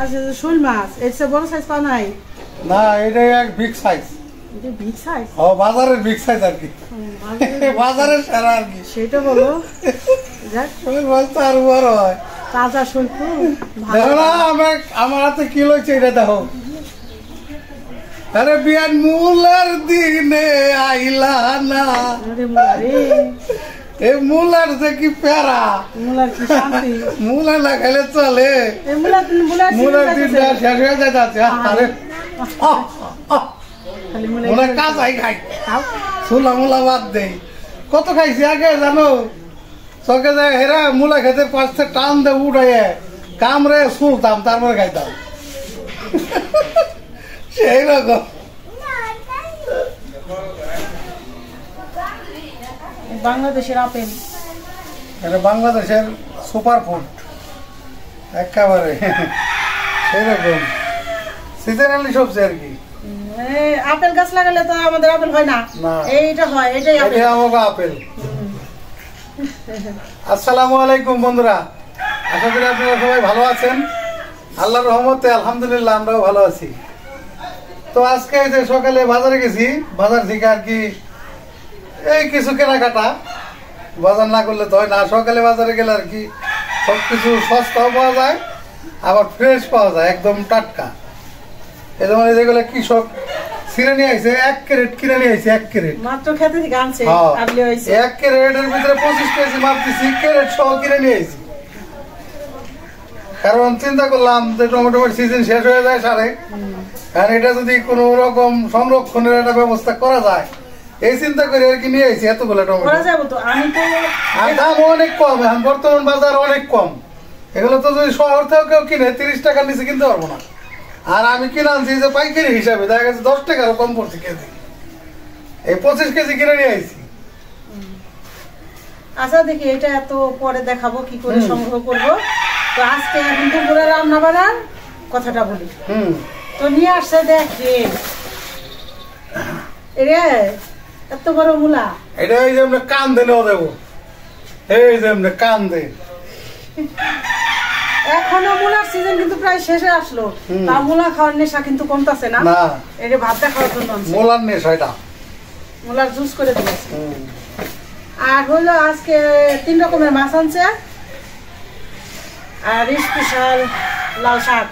আচ্ছা শোল মাছ এর চেয়ে বড় সাইজ পাওয়া নাই? না এটা এক বিগ সাইজ। এটা বিগ সাইজ? ও বাজারের বিগ সাইজ আর কি, বাজারের সেরা আর কি। সেটা বলো। যাক শোল মাছ তো আর বড় হয়। তাজা শোল তো দেখো না আমার হাতে কি লইছে এটা দেখো। আরে বিয়ান মুলার দিনে আইলা না। আরে মুলারে, এই মুলার যে কি প্যারা, মুলার কি শান্তি। মুলা না খেলে চলে। এই মুলার দিনটা শেষ হয়ে যাচ্ছে। আরে খালি মুলা কাঁচাই খাই, খাও। ছোলা মুলা বাদ দেই। কত খাইছি আগে জানো, চকে যায় হেরা মুলা খেতে পাশে টান দে উঠাইয়ে কামড়ে শুলতাম, তারপরে খাইতাম। সেই রকম বাংলাদেশের আপেল, এটা বাংলাদেশের সুপার ফুড একেবারে সেরকম সিজনালি সবজি আর কি। আপেল গাছ লাগালে তো আমাদের আপেল হয় না, এইটা হয়, এটাই আপেল। আমাকে আপেল। আসসালামু আলাইকুম বন্ধুরা, আশা করি আপনারা সবাই ভালো আছেন। আল্লাহর রহমতে আলহামদুলিল্লাহ আমরাও ভালো আছি। তো আজকে যে সকালে বাজারে গেছি, বাজার থেকে আর কি এই কিছু কেনাকাটা, বাজার না করলে তো হয় না। সকালে বাজারে গেলে আর কি সবকিছু সস্তাও পাওয়া যায়, আবার ফ্রেশ পাওয়া যায়, একদম টাটকা। এই যেমন যেগুলো কৃষক ছিঁড়ে নিয়ে আইছে, 1 ক্যারেট কিনে নিয়ে আইছে, 1 ক্যারেট মাত্র খেতে থেকে আনছে। 1 ক্যারেটের ভিতরে 25 কেজি মাপ দিছি, ক্যারেট সহ কিনে নিয়ে আইছি। কারণ চিন্তা করলাম যে টমেটোর সিজন শেষ হয়ে যায় সারে, আর এটা যদি কোনো রকম সংরক্ষণের একটা ব্যবস্থা করা যায়, এই চিন্তা করে আর কি নিয়ে আইছি এতগুলো টমেটো। আর দাম অনেক কম, এখন বর্তমান বাজার অনেক কম। এগুলো তো যদি শহর থেকে কেউ কিনে 30 টাকার নিচে কিনতে পারবো না। আর আমি কিনে আনছি যে পাইকারি হিসাবে, দেখা গেছে 10 টাকারও কম পড়ছে কেজি। এই 25 কেজি কিনে নিয়ে আইছি। আচ্ছা দেখি এটা এত পরে দেখাবো কি করে সংগ্রহ করবো। তো আজকে এখন দুপুরে রান্না বান্নার কথাটা বলি। তো নিয়ে আসছে দেখে রে এত বড় মূলা, এটা এই যে আমরা কান দে নেওয়া দেবো, এই যে আমরা কান দে। এখনো মূলার সিজন কিন্তু প্রায় শেষে আসলো, তা মূলা খাওয়ার নেশা কিন্তু কমতাছে না। এটা ভাতটা খাওয়ার জন্য মূলার নেশা, এটা মূলার জুস করে দিয়েছে। আর হলো আজকে 3 রকমের মাছ আনছে, আর স্পেশাল লাল শাক।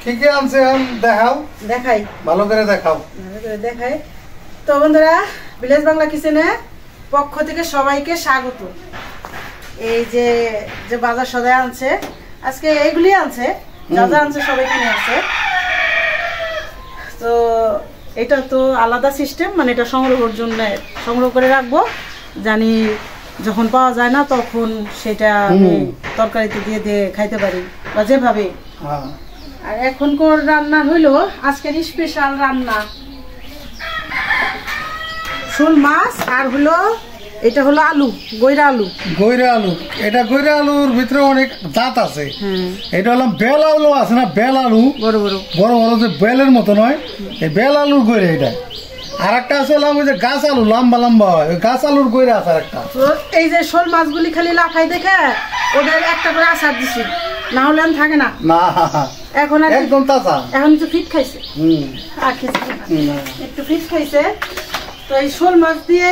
কি কি আনছে দেখাও, দেখাই, ভালো করে দেখাও, ভালো করে দেখাই। তো বন্ধুরা, ভিলেজ বাংলা কিচেনে পক্ষ থেকে সবাইকে স্বাগত। এই যে যে বাজার সদাই আনছে আজকে, এইগুলি আনছে, যা যা আনছে সবাই কিনে আছে। তো এটা তো আলাদা সিস্টেম, মানে এটা সংগ্রহের জন্য সংগ্রহ করে রাখবো, জানি যখন পাওয়া যায় না তখন সেটা তরকারিতে দিয়ে দিয়ে খাইতে পারি বা যেভাবে। আর এখনকার রান্না হইলো আজকের স্পেশাল রান্না শোল মাছ, আর হলো এটা হলো আলু, গৈরা আলু। গৈরা আলু, এটা গৈরা আলুর ভিতরে অনেক জাত আছে। এটা হলো বেল আলু আছে না, বেল আলু বড় বড় বড় বড়, যে বেলের মতো নয়, এই বেল আলুর গৈরা এটা। আর একটা আছে ওই যে গাছ আলু, লম্বা লম্বা হয়, ওই গাছ আলুর গৈরা আছে আর একটা। এই যে শোল মাছগুলি খালি লাফাই দেখে ওদের একটা করে আচার দিছি, না হলে থাকে না। না এখন একদম তাজা, এখন একটু ফিট খাইছে, আর একটু ফিট খাইছে। তো এই শোল মাছ দিয়ে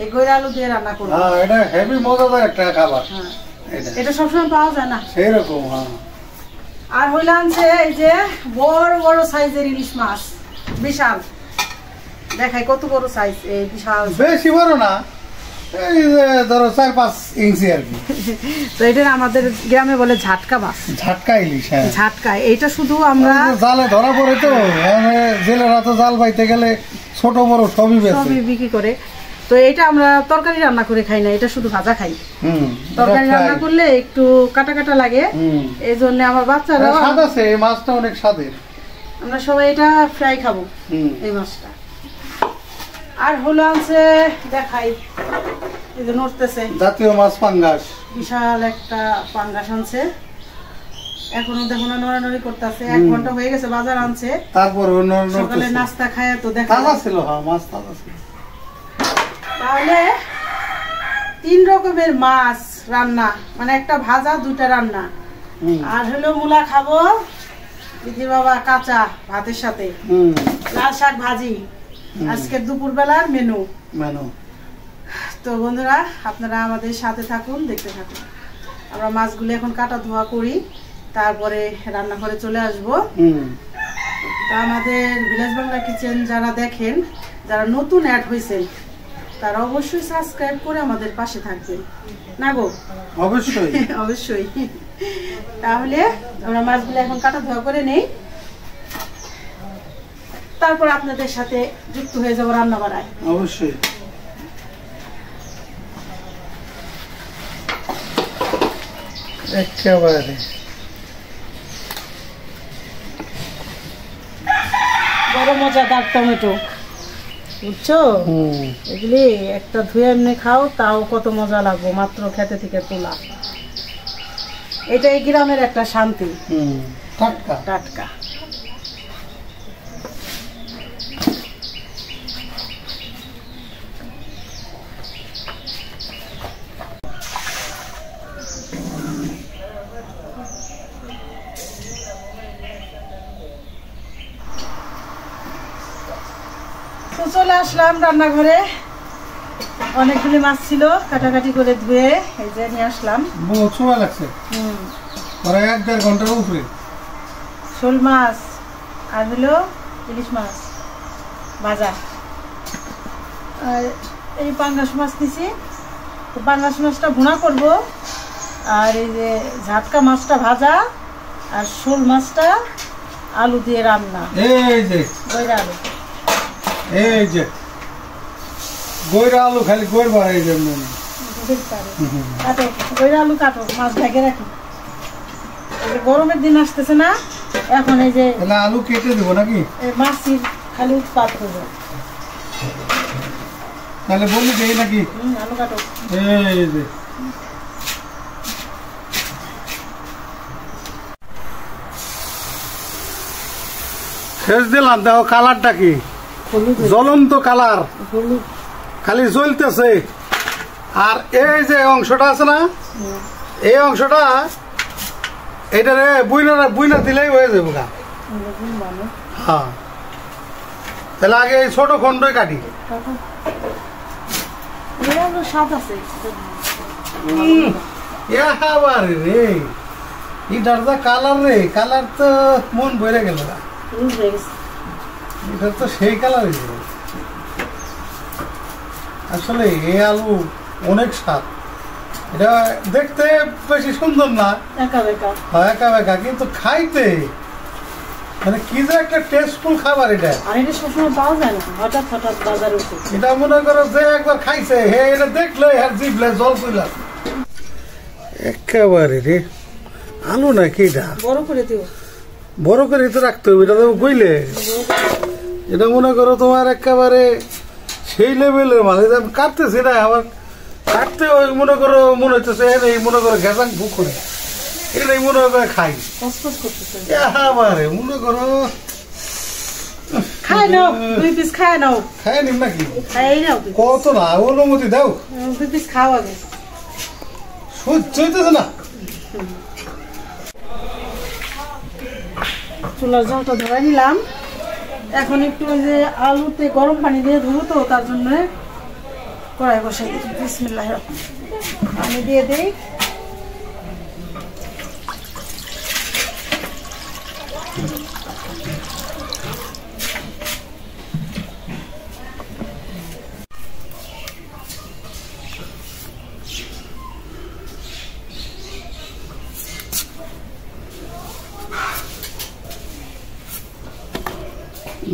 এই গৈরা আলু দিয়ে রান্না করবো। এটা হেভি মজাদার একটা খাবার, এটা সবসময় পাওয়া যায় না সেরকম। আর হইলে আনছে এই যে বড় বড় সাইজের ইলিশ মাছ, বিশাল। দেখাই কত বড় সাইজ, এই বিশাল, বেশি বড় না, এই যে ধরো 4-5 ইঞ্চি আর কি। তো এটা আমাদের গ্রামে বলে ঝাটকা মাছ, ঝাটকা ইলিশ। ঝাটকা, এইটা শুধু আমরা জালে ধরা পড়ে তো, জেলেরা তো জাল পাইতে গেলে ছোট বড় সবই বিক্রি করে। তো এটা আমরা তরকারি রান্না করে খাই না, এটা শুধু ভাজা খাই। তরকারি রান্না করলে একটু কাটা কাটা লাগে, এই জন্য আমার বাচ্চারা স্বাদ আছে, এই মাছটা অনেক স্বাদের, আমরা সবাই এটা ফ্রাই খাবো এই মাছটা। আর হলো আনছে দেখাই, এই যে নড়তেছে জাতীয় মাছ পাঙ্গাস, বিশাল একটা পাঙ্গাস আনছে। এখনো দেখো না নড়ানড়ি করতেছে, 1 ঘন্টা হয়ে গেছে বাজার আনছে, তারপর সকালে নাস্তা খায় তো দেখা তাজা ছিল। মাছ তাজা ছিল। তাহলে 3 রকমের মাছ রান্না, মানে একটা ভাজা 2টা রান্না। আর হলো মূলা খাবো, দিদি বাবা কাঁচা ভাতের সাথে লাল শাক ভাজি আজকে দুপুর বেলার মেনু। তো বন্ধুরা আপনারা আমাদের সাথে থাকুন, দেখতে থাকুন। আমরা মাছগুলো এখন কাটা ধোয়া করি, তারপরে রান্নাঘরে চলে আসব। তা আমাদের ভিলেজ বাংলা কিচেন যারা দেখেন, যারা নতুন অ্যাড হয়েছেন, তারা অবশ্যই সাবস্ক্রাইব করে আমাদের পাশে থাকবেন না গো? অবশ্যই অবশ্যই। তাহলে আমরা মাছগুলো এখন কাটা ধোয়া করে নেই, তারপর আপনাদের সাথে যুক্ত হয়ে যাবো রান্না বাড়ায়। অবশ্যই। একেবারে বড় মজাদার টমেটো, বুঝছো? এগুলি একটা ধুয়ে এমনি খাও, তাও কত মজা লাগবে, মাত্র খেতে থেকে তোলা। এটাই গ্রামের একটা শান্তি, টাটকা টাটকা। চলে আসলাম রান্নাঘরে, অনেকগুলি মাছ ছিল, কাটাকাটি করে ধুয়ে এই যে নিয়ে আসলাম। বহুত সময় লাগছে, প্রায় 1-1.5 ঘন্টার উপরে। শোল মাছ আর হলো ইলিশ মাছ ভাজা, আর এই পাঙ্গাস মাছ নিছি। তো পাঙ্গাস মাছটা ভুনা করব, আর এই যে ঝাটকা মাছটা ভাজা, আর শোল মাছটা আলু দিয়ে রান্না। এই যে গইরা আলু, এই যে গইরা আলু, খালি গইর বাড়াই জন্য কাটো, গইরা আলু কাটো, মাছ ঢেকে রাখি। গরমের দিন আসতেছে না, এখন এই যে আলু কেটে দেবো নাকি? মাছের খালি উৎপাদ করবো, তাহলে বলি দেই নাকি? আলু কাটো। এই যে শেষ দিলাম, দেখো কালারটা কি জ্বলন্ত কালার, খালি জ্বলতেছে। আর এই যে অংশটা আছে না, এই অংশটা এটা রে বুইনা দিলেই হয়ে যাবে গা। হ্যাঁ, তাহলে আগে এই ছোট খন্ডই কাটি। রে এটার যা কালার, রে কালার তো মন ভরে গেল, এটা তো সেই কালার। আসলে এই আলু অনেক স্বাদ, এটা দেখতে বেশি সুন্দর না, একা বেকা, কিন্তু খাইতে মানে কি যে একটা টেস্টফুল খাবার। এটা সবসময় পাওয়া যায় না, হঠাৎ হঠাৎ বাজারে উঠে। এটা মনে করো যে একবার খাইছে, হে এটা দেখলে আর জিভলে জল চলে আসে একেবারে। রে আলু নাকি এটা? বড় করে দিও, বড় করে তো রাখতে হবে, এটা তো গইলে। এটা মনে করো তোমার একেবারে সেই লেভেলের মাছ। কাটতেছি না, আবার কাটতে ওই মনে করো মনে হচ্ছে এই মনে করো ঘেঁচাং ভুক করে এটাই মনে করে খাই। আবারে মনে করো খাই নাও, 2 পিস খাই নাও। খাই নিম নাকি? খাই নাও, কত না অনুমতি দাও, 2 পিস খাও আগে। সহ্য হইতেছে না। চুলার জলটা ধরে নিলাম, এখন একটু ওই যে আলুতে গরম পানি দিয়ে ধুবো, তো তার জন্য কড়াই বসাই দিই। বিসমিল্লাহ, পানি দিয়ে দিই।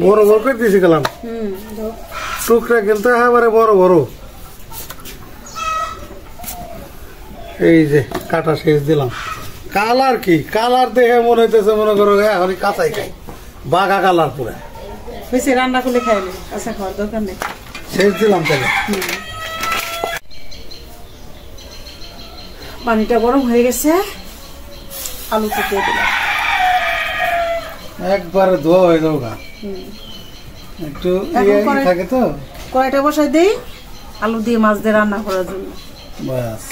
বড় বড় করে দিয়েছি গেলাম, টুকরা কিন্তু একেবারে বড় বড়। এই যে কাটা শেষ দিলাম। কালার কি কালার দেখে মনে হইতেছে মনে করো এখন কাঁচাই খাই, বাঘা কালার পুরা হয়েছে। রান্না করলে খাইলে আচ্ছা, খাওয়ার দরকার নেই। শেষ দিলাম তাহলে। পানিটা গরম হয়ে গেছে, আলু দিয়ে দিলাম, একবারে ধোয়া হয়ে যাও গা। একটু থাকে তো কড়াইটা বসাই দেই আলু দিয়ে মাছ দিয়ে রান্না করার জন্য। বাস,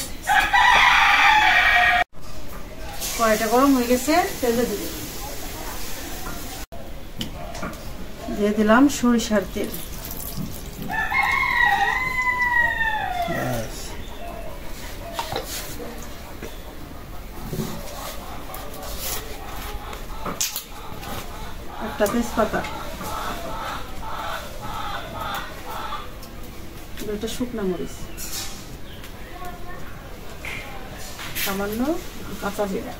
কড়াইটা গরম হয়ে গেছে, তেল দিয়ে দিই। দিয়ে দিলাম সরিষার তেল। একটা তেজপাতা, দুটো শুকনো মরিচ, সামান্য কাঁচা জিরা।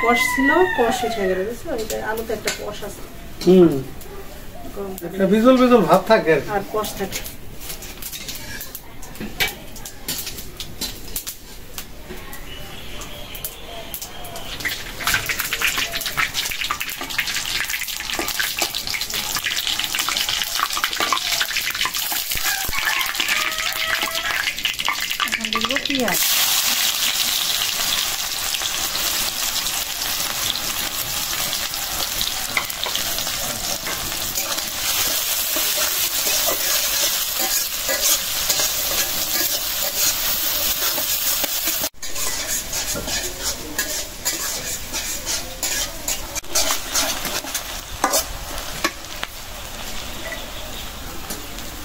কষ ছিল, কষ উঠে গেল, বুঝছো? এটা আলুতে একটা কষ আছে, একটা বিজল বিজল ভাব থাকে আর কষ থাকে। এখন দেখবো পেঁয়াজ।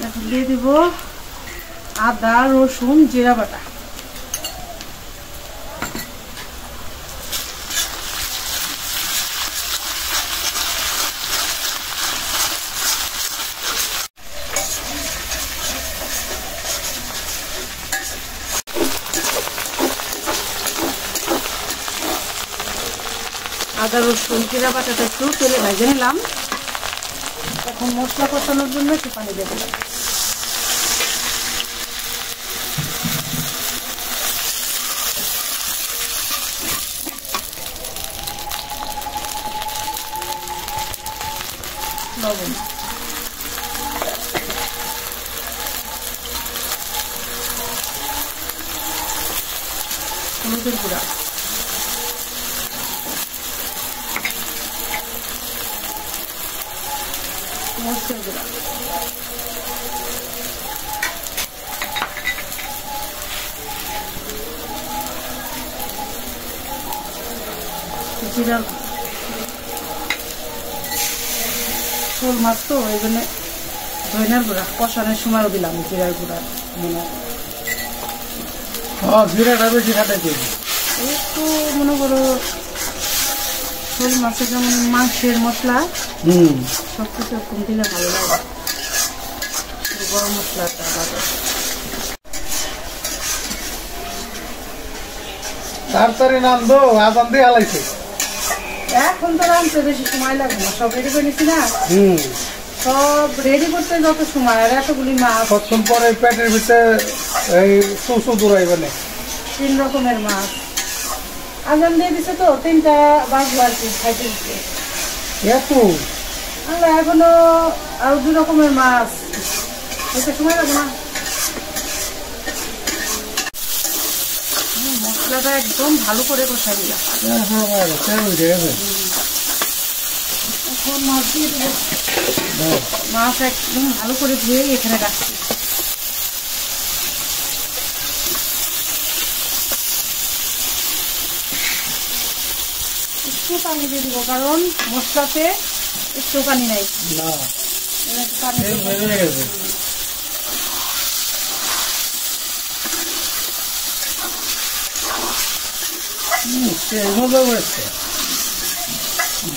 এখন দিয়ে দিব আদা রসুন জিরা বাটা। আদা রসুন জিরা বাটাটা একটু তেলে ভেজে নিলাম। এখন মশলা কষানোর জন্য একটু পানি দিয়ে দিলাম। লবণ, হলুদের গুঁড়া, মরিচের গুঁড়া, জিরা, শোল মাছ তো ওই জন্য ধনিয়ার গুঁড়া কষানোর সময়ও দিলাম জিরার গুঁড়া। জিরাটা বেশি খাটে দিবি একটু মনে করো শোল মাছের যেমন মাংসের মশলা সব কিছু এরকম দিলে ভালো লাগে। গরম মশলাটা ভালো, তাড়াতাড়ি নাম দো, আজান দিয়ে হালাইছে। এখন তো রাঁধতে বেশি সময় লাগবে না, সব রেডি করে নিচ্ছি না। সব রেডি করতে যত সময়, আর এতগুলি মাছ, কতক্ষণ পরে পেটের ভিতরে এই সুসু দৌড়াইবে না। 3 রকমের মাছ। আজান দিয়ে দিছে তো 3টা বাজলো আর কি, খাইতে দিচ্ছে। এত আমরা এখনো আরো 2 রকমের মাছ, এতে সময় লাগবে না। মশলাটা একদম ভালো করে কষাই দিলাম। এখন মাছ দিয়ে দেবো। মাছ একদম ভালো করে ধুয়ে এখানে রাখছি। একটু পানি দিয়ে দিব, কারণ মশলাতে একটু পানি নাই।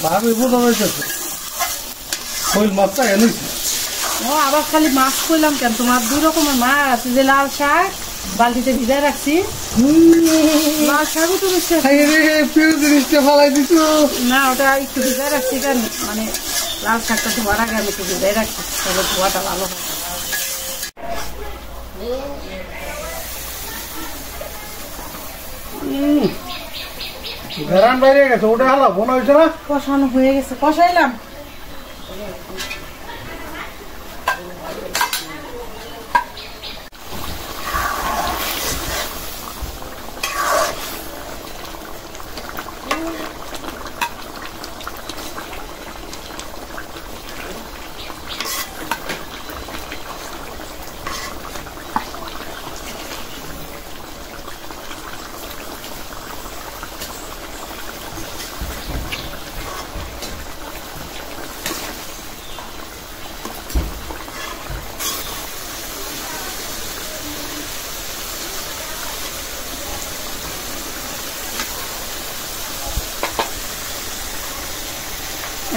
ভাবে বোঝা যাইতেছে শৈল মাছটা এনেছি। ও আবার খালি মাছ কইলাম কেন, তোমার 2 রকমের মাছ, যে লাল শাক বালতিতে ভিজায় রাখছি। লাল শাকও তো জিনিসটা ফালাই দিছ না, ওটা একটু ভিজায় রাখছি কেন, মানে লাল শাকটা ধোয়ার আগে আমি একটু ভিজায় রাখছি, তাহলে ধোয়াটা ভালো হয়। ঘেরান বাইরে গেছে, ওটা হালা বোনা হয়েছে না? কষানো হয়ে গেছে, কষাইলাম।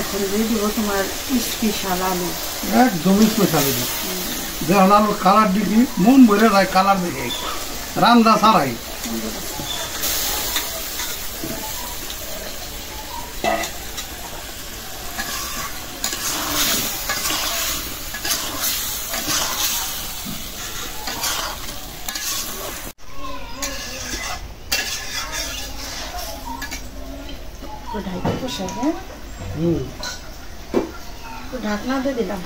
এখন দিয়ে দিব তোমার স্পেশাল আলু। একদম স্পেশাল যেমন আলুর কালার দেখি মন ভরে যায়, কালার দেখে রান্না ছাড়াই। ঢাকা বসে, হ্যাঁ ঢাকনা দিয়ে দিলাম।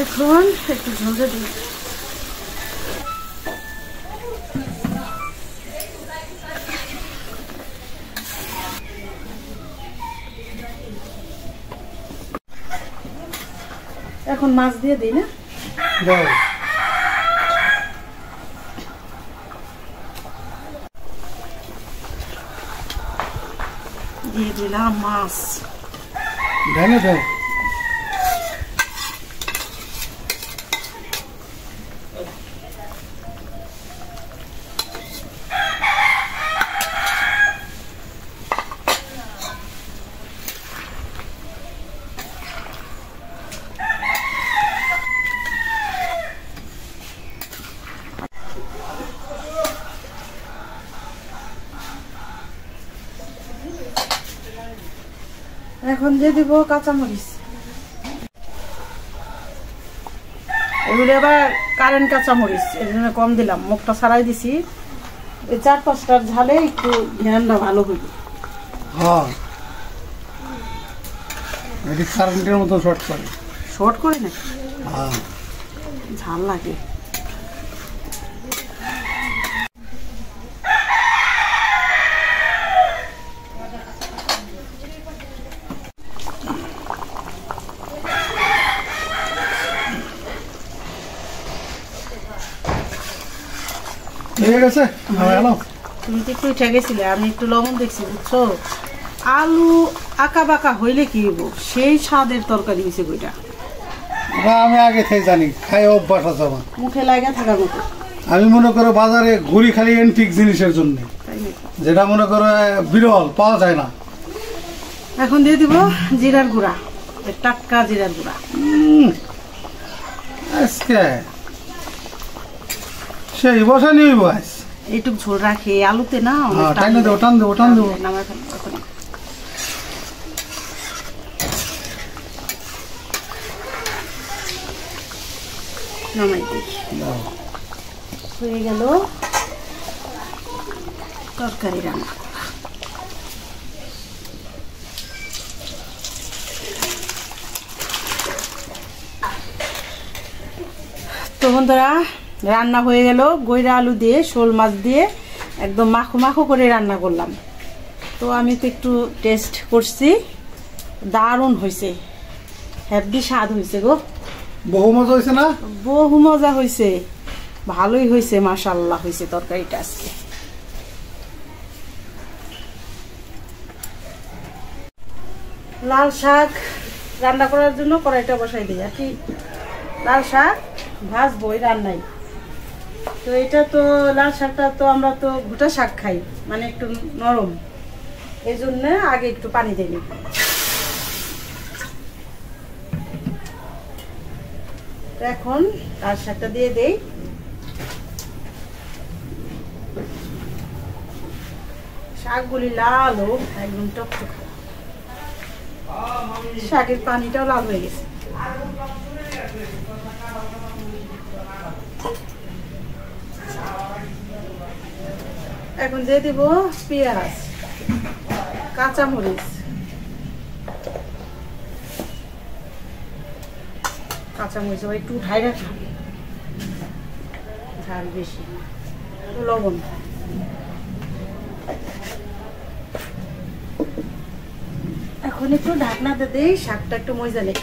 এখন একটু ঝোলটা দিই। এখন মাছ দিয়ে দিই না, দিয়ে দিলাম মাছ। এখন দিয়ে দিব কাঁচামরিচ। এগুলো আবার কারেন্ট কাঁচামরিচ, এর জন্য কম দিলাম, মুখটা ছাড়াই দিছি। এই 4-5টার ঝালে একটু ধ্যানটা ভালো হইবে। হ্যাঁ এটি কারেন্টের মতো শর্ট করে, শর্ট করে না, হ্যাঁ ঝাল লাগে। তুমি তো একটু উঠে গেছিলে, আমি একটু লবণ দেখছি, বুঝছো? আলু আঁকা বাঁকা হইলে কি হইব, সেই স্বাদের তরকারি হয়েছে বইটা। আমি আগে থেকে জানি, খাই অভ্যাস আছে আমার, মুখে লাগা থাকার মতো। আমি মনে করো বাজারে ঘুরি খালি এন্টিক জিনিসের জন্য, যেটা মনে করো বিরল পাওয়া যায় না। এখন দিয়ে দিব জিরার গুঁড়া, টাটকা জিরার গুঁড়া। আজকে সেই বসা নিয়ে বস এইটুক ঝোল রাখে আলুতে না, টান দেবো টান দেবো টান দেবো। নামাই দিই, হয়ে গেল তরকারি রান্না। তো বন্ধুরা রান্না হয়ে গেল, গইরা আলু দিয়ে শোল মাছ দিয়ে একদম মাখো মাখো করে রান্না করলাম। তো আমি তো একটু টেস্ট করছি, দারুণ হয়েছে, হেভি স্বাদ হয়েছে গো, বহু মজা হয়েছে না? বহু মজা হয়েছে, ভালোই হয়েছে, মাশাআল্লাহ হয়েছে তরকারিটা আজকে। লাল শাক রান্না করার জন্য কড়াইটা বসাই দিই আর কি। লাল শাক ভাজবো রান্নাই। তো এটা তো লাল শাকটা তো আমরা তো গোটা শাক খাই, মানে একটু নরম, এই জন্য আগে একটু পানি দিই। এখন লাল শাকটা দিয়ে দেই। শাকগুলি লাল হোক, একদম টকটক, শাকের পানিটাও লাল হয়ে গেছে। এখন দিয়ে দিব পেঁয়াজ, কাঁচামরিচ, কাঁচামরিচ একটু উঠাই রাখলাম, ঝাল বেশি, লবণ। এখন একটু ঢাকনাতে দেই, শাকটা একটু মজা নেই।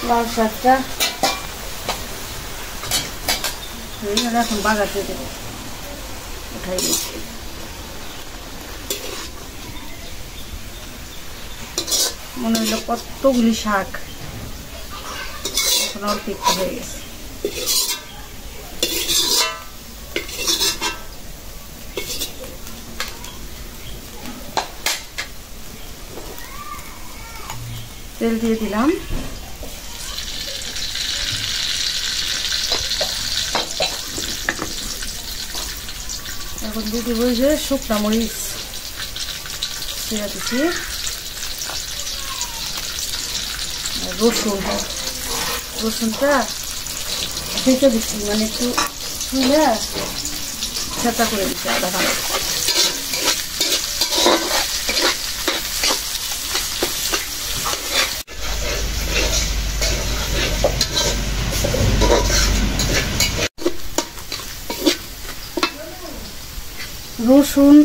লাল শাকটা এখন বাগাতে দেবো, উঠাই দিচ্ছি। মনে হইল কতগুলি শাক, এখন অল্প একটু হয়ে গেছে। তেল দিয়ে দিলাম। এখন দিয়ে দিব যে শুকনা মরিচ ছেড়ে দিচ্ছি, রসুনটা ভেজে দিচ্ছি, মানে একটু ছুঁলে ছাতা করে দিচ্ছি আদা ভালো। রসুন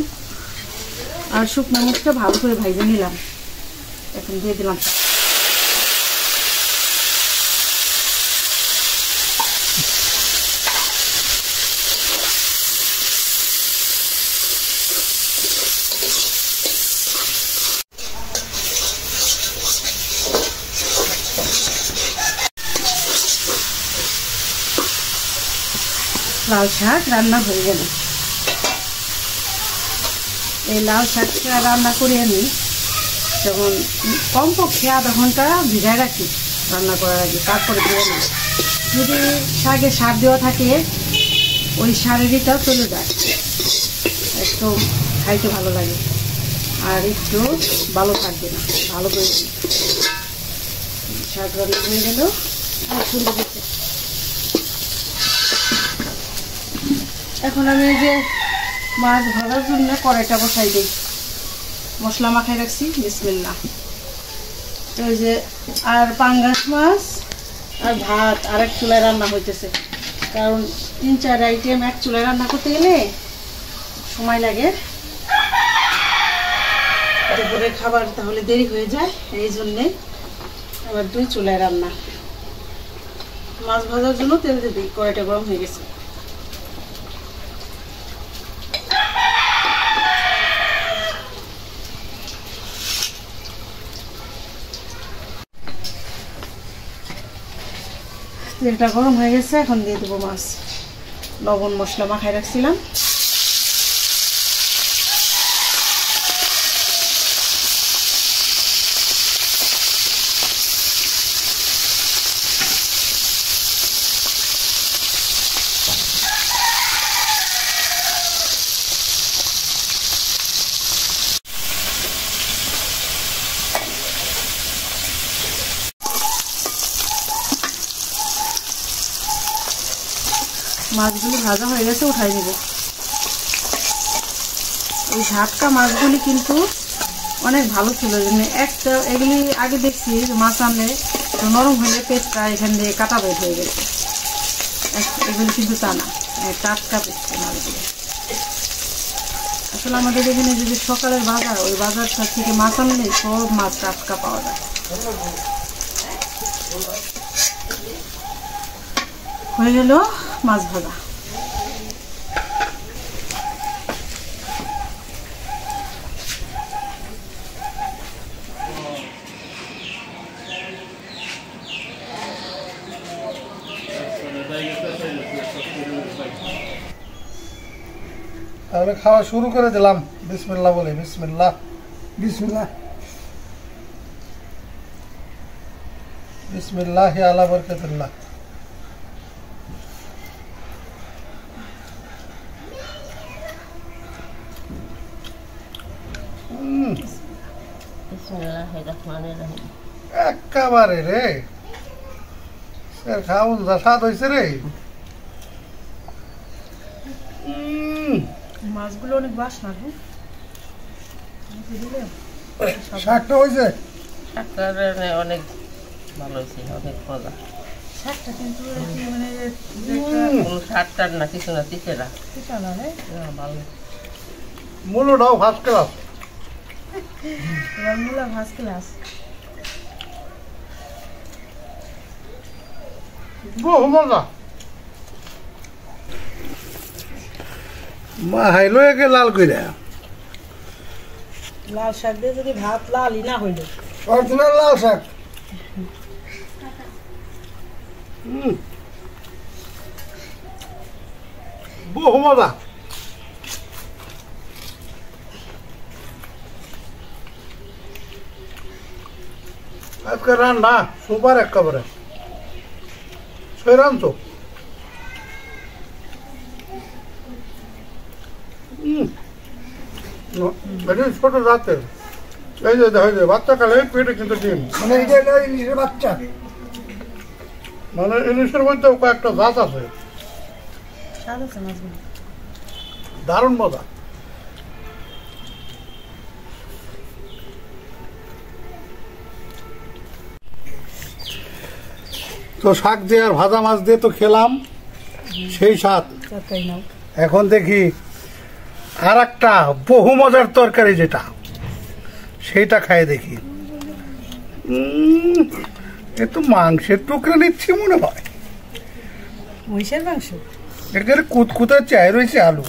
আর শুকনো মরিচটা ভালো করে ভেজে নিলাম। এখন দিয়ে দিলাম লাল শাক রান্না হয়ে গেল। এই লাল শাকটা রান্না করে আমি যেমন কমপক্ষে আধা ঘন্টা ভিজায় রাখি রান্না করার আগে, তারপরে দিয়ে নিই। যদি শাকে সার দেওয়া থাকে ওই সারেরটাও চলে যায়, একটু খাইতে ভালো লাগে আর একটু ভালো থাকবে না। ভালো করে শাক রান্না হয়ে গেল। আর সুন্দর হচ্ছে। এখন আমি এই যে মাছ ভাজার জন্য কড়াইটা বসাই দিই, মশলা মাখাই রাখছি। বিসমিল্লাহ। ওই যে আর পাঙ্গাস মাছ আর ভাত আর এক চুলায় রান্না হইতেছে, কারণ 3-4 আইটেম এক চুলায় রান্না করতে গেলে সময় লাগে, দুপুরের খাবার তাহলে দেরি হয়ে যায়। এই জন্যে আবার 2 চুলায় রান্না। মাছ ভাজার জন্য তেল দিয়ে দিই, কড়াইটা গরম হয়ে গেছে। তেলটা গরম হয়ে গেছে, এখন দিয়ে দেবো মাছ। লবণ মশলা মাখাই রাখছিলাম। মাছগুলি ভাজা হয়ে গেছে, উঠাই দেব। এই ঝাটকা মাছগুলি কিন্তু অনেক ভালো ছিল। একটা এগুলি আগে দেখছি মাছ আনলে নরম হলে পেটটা এখান দিয়ে কাটা বের হয়ে গেছে, এগুলি কিন্তু তা না, টাটকা পেটছে মাছগুলি। আসলে আমাদের এখানে যদি সকালের বাজার, ওই বাজারটা থেকে মাছ আনলে সব মাছ টাটকা পাওয়া যায়। হয়ে গেল মাছ ভাজা। তাহলে খাওয়া শুরু করে দিলাম। বিসমিল্লাহ বলে। বিসমিল্লাহ বিসমিল্লাহ বিসমিল্লাহ আলা বরকাতুল্লাহ। একেবারে রে খাওয়ান যা স্বাদ হয়েছে রে। মাছগুলো অনেক বাসনা। শাকটা হয়েছে, অনেক ভালো হয়েছে, অনেক মজা। শাকটা কিন্তু মানে শাকটার না কিছু না, তিতেরা ভালো। মূলোটাও ফার্স্ট ক্লাস। মূলা ফার্স্ট ক্লাস। বহু মজা মা হাইলো একে লাল কইরা লাল শাক দিয়ে যদি ভাত লালই না হইল অরিজিনাল লাল শাক বহু মজা আজকে রান্না সুপার একেবারে সৈরাম তো ছোট রাতের এই যে দেখা যায় বাচ্চা কালে পেটে কিন্তু ডিম মানে এটা ইলিশের বাচ্চা মানে ইলিশের মধ্যে কয়েকটা জাত আছে স্বাদ আছে মাছগুলো দারুণ মজা তো শাক দিয়ে আর ভাজা মাছ দিয়ে তো খেলাম সেই স্বাদ তরকারি নাও এখন দেখি আর একটা বহু মজার তরকারি যেটা সেইটা খাই দেখি একটু মাংসের টুকরা নিচ্ছি মনে হয় মহিষের মাংস একেবারে কুতকুতে চাই রয়েছে আলু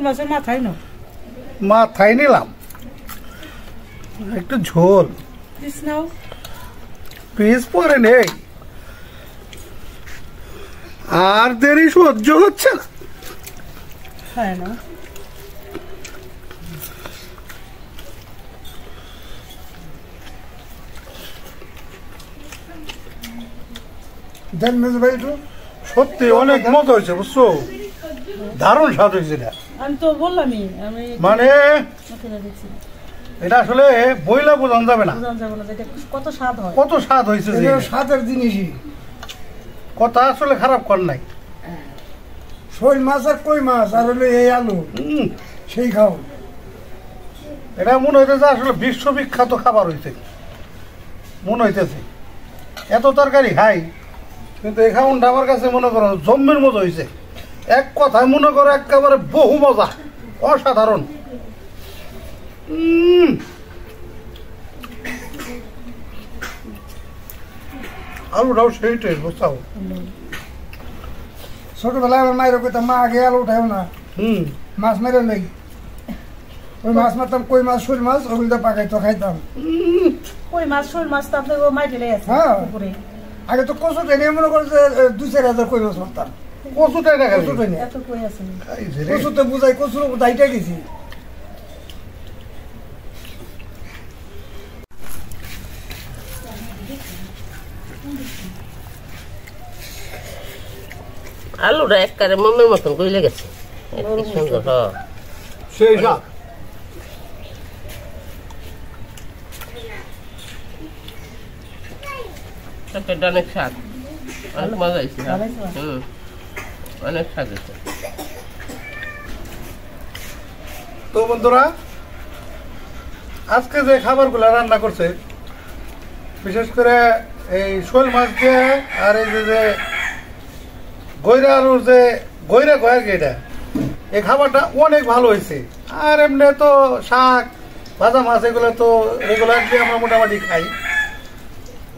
মাছের মাথায় নাও মাথায় নিলাম একটু ঝোল পিস নাও পিস পরে নেই আর দেরি সহ্য হচ্ছে না হয় না দেন মেজ ভাই একটু সত্যি অনেক মজা হয়েছে বুঝছো দারুণ স্বাদ হয়েছে এটা আমি তো বললামই আমি মানে দেখছি এটা আসলে বইলা বোঝানো যাবে না বুঝানো যাবে না যে এটা কত স্বাদ হয় কত স্বাদ হয়েছে যে এগুলো স্বাদের জিনিসই কথা আসলে খারাপ কর নাই শোল মাছ আর কই মাছ আর হলো এই আলু সেই খাও এটা মনে হইতেছে আসলে বিশ্ববিখ্যাত খাবার হইছে মনে হইতেছে এত তরকারি খাই কিন্তু এই খাউনটা আমার কাছে মনে করো জম্মের মতো হয়েছে এক কথায় মনে করো একেবারে বহু মজা অসাধারণ আলুটাও সেই টেস্ট বুঝছাও ছোটবেলায় আমার মায়ের কইতাম মা আগে আলু উঠাও না মাছ মেরে নেই ওই মাছ মারতাম কই মাছ শোল মাছ ওগুলো পাকাইতো খাইতাম কই মাছ শোল মাছ তো আপনাকে মাইটে আছে হ্যাঁ। পুকুরে আগে তো কচু টেনে মনে করে যে 2-4 হাজার কই মাছ মারতাম কচুটাই দেখা কচু টেনে এত কই আছে কচুতে বুঝাই কচুর দাইটা গেছি আলুটা একবারে মমের মতন কইলে গেছে কি সুন্দর সেই স্বাদ তরকারিটা অনেক স্বাদ অনেক মজা হয়েছে ভালো হয়েছে? অনেক স্বাদ হয়েছে তো বন্ধুরা আজকে যে খাবারগুলো রান্না করছে বিশেষ করে এই শোল মাছ দিয়ে আর এই যে গৈরা আলুর যে গৈরা গয়া এটা এই খাবারটা অনেক ভালো হয়েছে আর এমনি তো শাক ভাজা মাছ এগুলো তো রেগুলারলি আমরা মোটামুটি খাই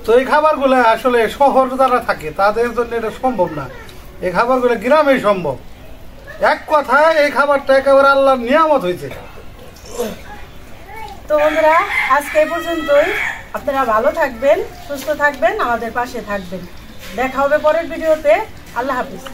তো এই খাবারগুলো আসলে শহর যারা থাকে তাদের জন্য এটা সম্ভব না এই খাবারগুলো গ্রামেই সম্ভব এক কথায় এই খাবারটা একেবারে আল্লাহর নিয়ামত হয়েছে তো বন্ধুরা আজকে এই পর্যন্তই আপনারা ভালো থাকবেন সুস্থ থাকবেন আমাদের পাশে থাকবেন দেখা হবে পরের ভিডিওতে আল্লাহ হাফিজ